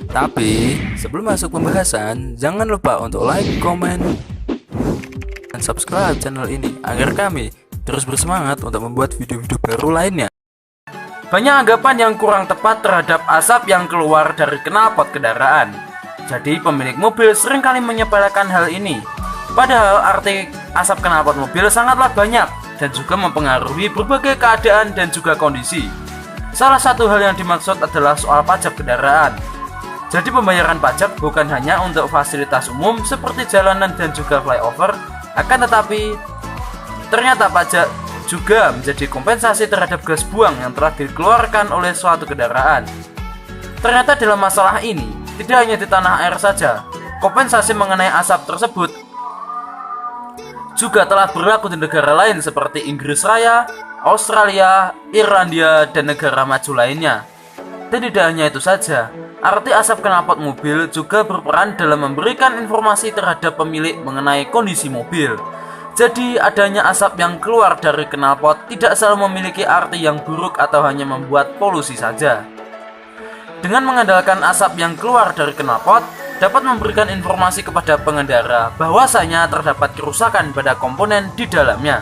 Tapi sebelum masuk pembahasan, jangan lupa untuk like, komen, dan subscribe channel ini agar kami terus bersemangat untuk membuat video-video baru lainnya. Banyak anggapan yang kurang tepat terhadap asap yang keluar dari knalpot kendaraan. Jadi pemilik mobil seringkali menyepelekan hal ini. Padahal arti asap knalpot mobil sangatlah banyak dan juga mempengaruhi berbagai keadaan dan juga kondisi. Salah satu hal yang dimaksud adalah soal pajak kendaraan. Jadi pembayaran pajak bukan hanya untuk fasilitas umum seperti jalanan dan juga flyover, akan tetapi ternyata pajak juga menjadi kompensasi terhadap gas buang yang telah dikeluarkan oleh suatu kendaraan. Ternyata dalam masalah ini, tidak hanya di tanah air saja, kompensasi mengenai asap tersebut juga telah berlaku di negara lain seperti Inggris Raya, Australia, Irlandia, dan negara maju lainnya. Dan tidak hanya itu saja, arti asap knalpot mobil juga berperan dalam memberikan informasi terhadap pemilik mengenai kondisi mobil. Jadi adanya asap yang keluar dari knalpot tidak selalu memiliki arti yang buruk atau hanya membuat polusi saja. Dengan mengandalkan asap yang keluar dari knalpot, dapat memberikan informasi kepada pengendara bahwasanya terdapat kerusakan pada komponen di dalamnya.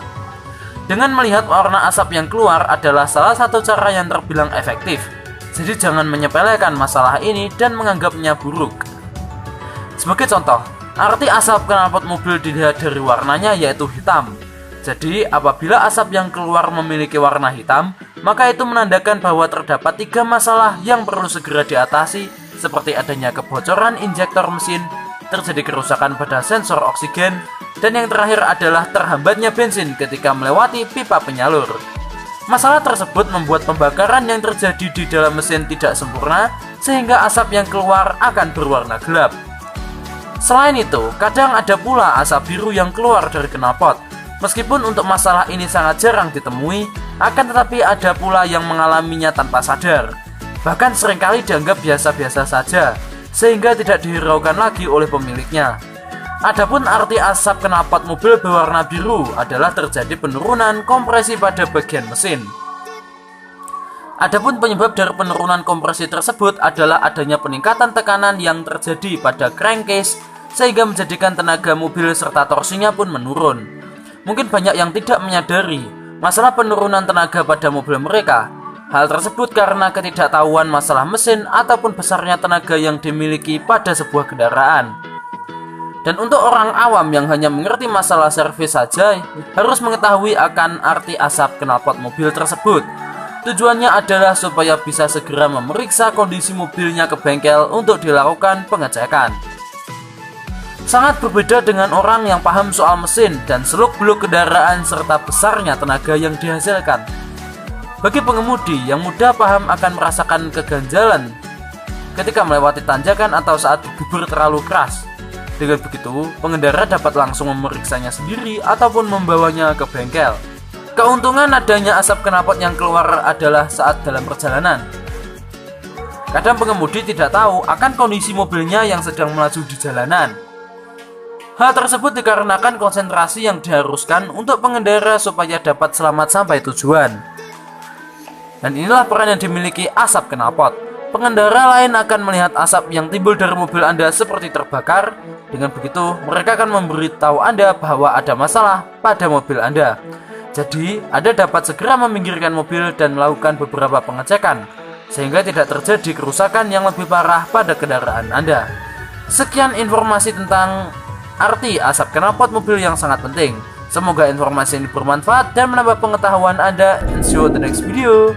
Dengan melihat warna asap yang keluar adalah salah satu cara yang terbilang efektif. Jadi jangan menyepelekan masalah ini dan menganggapnya buruk. Sebagai contoh, arti asap knalpot mobil dilihat dari warnanya yaitu hitam. Jadi apabila asap yang keluar memiliki warna hitam, maka itu menandakan bahwa terdapat 3 masalah yang perlu segera diatasi, seperti adanya kebocoran injektor mesin, terjadi kerusakan pada sensor oksigen, dan yang terakhir adalah terhambatnya bensin ketika melewati pipa penyalur. Masalah tersebut membuat pembakaran yang terjadi di dalam mesin tidak sempurna, sehingga asap yang keluar akan berwarna gelap. Selain itu, kadang ada pula asap biru yang keluar dari knalpot. Meskipun untuk masalah ini sangat jarang ditemui, akan tetapi ada pula yang mengalaminya tanpa sadar. Bahkan seringkali dianggap biasa-biasa saja, sehingga tidak dihiraukan lagi oleh pemiliknya. Adapun arti asap knalpot mobil berwarna biru adalah terjadi penurunan kompresi pada bagian mesin. Adapun penyebab dari penurunan kompresi tersebut adalah adanya peningkatan tekanan yang terjadi pada crankcase sehingga menjadikan tenaga mobil serta torsinya pun menurun. Mungkin banyak yang tidak menyadari masalah penurunan tenaga pada mobil mereka. Hal tersebut karena ketidaktahuan masalah mesin ataupun besarnya tenaga yang dimiliki pada sebuah kendaraan. Dan untuk orang awam yang hanya mengerti masalah servis saja, harus mengetahui akan arti asap knalpot mobil tersebut. Tujuannya adalah supaya bisa segera memeriksa kondisi mobilnya ke bengkel untuk dilakukan pengecekan. Sangat berbeda dengan orang yang paham soal mesin dan seluk-beluk kendaraan serta besarnya tenaga yang dihasilkan. Bagi pengemudi yang mudah paham akan merasakan keganjalan ketika melewati tanjakan atau saat digubur terlalu keras. Dengan begitu, pengendara dapat langsung memeriksanya sendiri ataupun membawanya ke bengkel. Keuntungan adanya asap knalpot yang keluar adalah saat dalam perjalanan. Kadang pengemudi tidak tahu akan kondisi mobilnya yang sedang melaju di jalanan. Hal tersebut dikarenakan konsentrasi yang diharuskan untuk pengendara supaya dapat selamat sampai tujuan. Dan inilah peran yang dimiliki asap knalpot. Pengendara lain akan melihat asap yang timbul dari mobil Anda seperti terbakar. Dengan begitu, mereka akan memberitahu Anda bahwa ada masalah pada mobil Anda. Jadi, Anda dapat segera meminggirkan mobil dan melakukan beberapa pengecekan, sehingga tidak terjadi kerusakan yang lebih parah pada kendaraan Anda. Sekian informasi tentang arti asap knalpot mobil yang sangat penting. Semoga informasi ini bermanfaat dan menambah pengetahuan Anda. And see you in the next video.